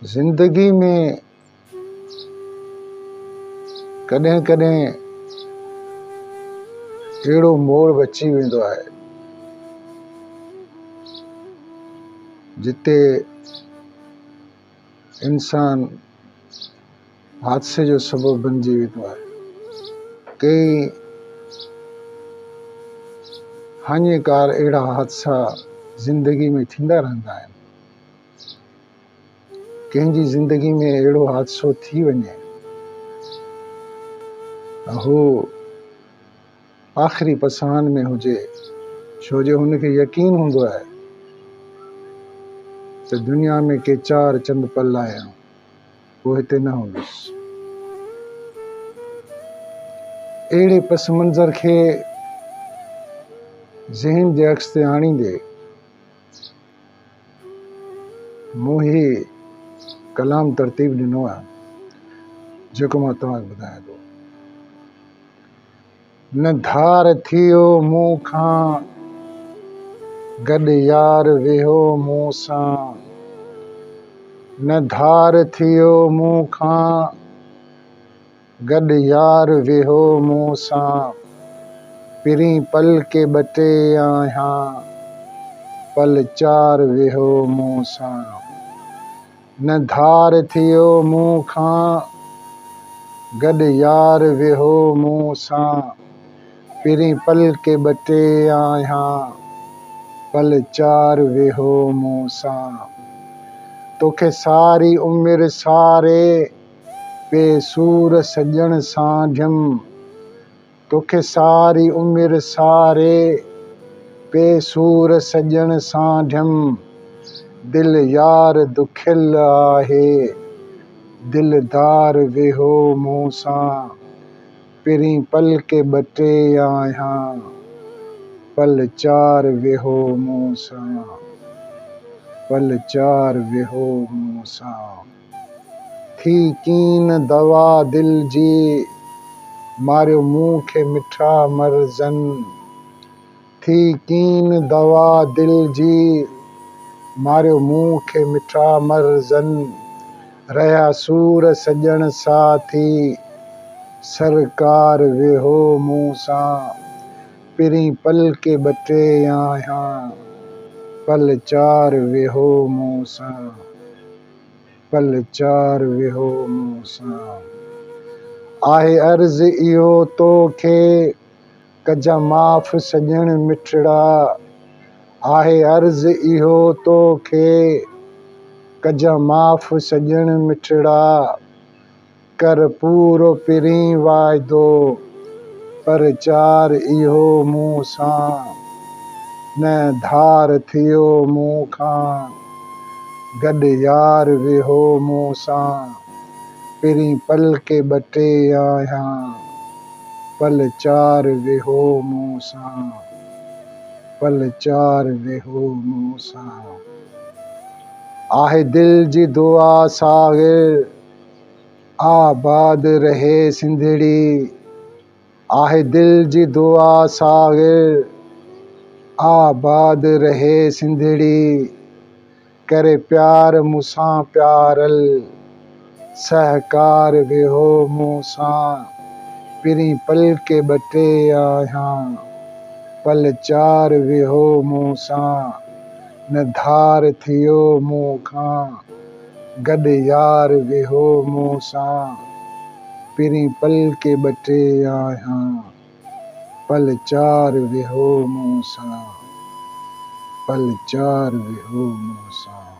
जिंदगी में कॾहिं कॾहिं अहिड़ो मोड़ अची वेंदो आहे जिते इंसान हादसे जो सबब बणिजी वेंदो आहे। कई हानिकार अहिड़ा हादसा ज़िंदगी में थींदा रहंदा आहिनि। कंहिंजी ज़िंदगी में अहिड़ो हादसो थी वञे हू आख़िरी पसान में हुजे, छो जो हुनखे यकीन हूंदो आहे त दुनिया में के चार चंद पल आया वो हिते न हूंदुसि। अहिड़े पस मंज़र खे ज़हन जे अक्स ते आणींदे मूं ही कलाम तरतीब ॾिनो आहे जेको मां तव्हांखे ॿुधायां थो। न धार थियो मूं खां गॾु यार वेहो मूं सां, न धार थियो मूं खां गॾु यार वेहो मूं सां, पिरीं पल के ॿ टे आहियां पल चार वेहो मूं सां। न धार थियो मूं खां गॾु यार वेहो मूं सां, पिरीं पल के ॿ टे आहियां पल चार वेहो मूं सां। तोखे सारी उमिरि सारे बेसूर सॼण सां ढियमि, तोखे सारी उमिरि सारे बेसूर सॼण सां ढियमि, दिल यार दुखियल आहे दिलदार वेहो मूं सां, पिरीं पल के ॿ टे आहियां पल चार वेहो मूं सां, पल चार वेहो मूं सां। थी कीन दवा दिल जी मारियो मूं खे मिठा मर्ज़नि, थी कीन दवा दिल जी मारियो मूं खे मिठा मर्ज़नि, रहिया सूर सॼण साथी सरकार वेहो मूं सां, पिरीं पल के ॿ टे आहियां पल चार वेहो मूं सां, पल चार वेहो मूं सां। आहे अर्ज़ इहो तोखे कजां माफ़ सॼण मिठड़ा, आहे अर्ज़ इहो तोखे कजां माफ़ सॼण मिठड़ा, कर पूरो पिरीं वाइदो पर चार इहो मूं सां, न धार थियो मूं खां गॾु यार वेहो मूं सां, पिरीं पल के ॿ टे आहियां पल चार वेहो मूं सां, पल चार वेहो मूं सां। आहे दिल जी दुआ सागिर आबाद रहे सिंधड़ी, आहे दिल जी दुआ सागिर आबाद रहे सिंधड़ी, करे प्यार मूंसां प्यारल सहकार वेहो मूं सां, पिरीं पल के ॿ टे आहियां पल चार वेहो मूं सां, न धार थियो मूं खां गॾु यार वेहो मूं सां, पिरीं पल के ॿ टे आहियां पल चार वेहो मूं सां, पल चार वेहो मूं सां।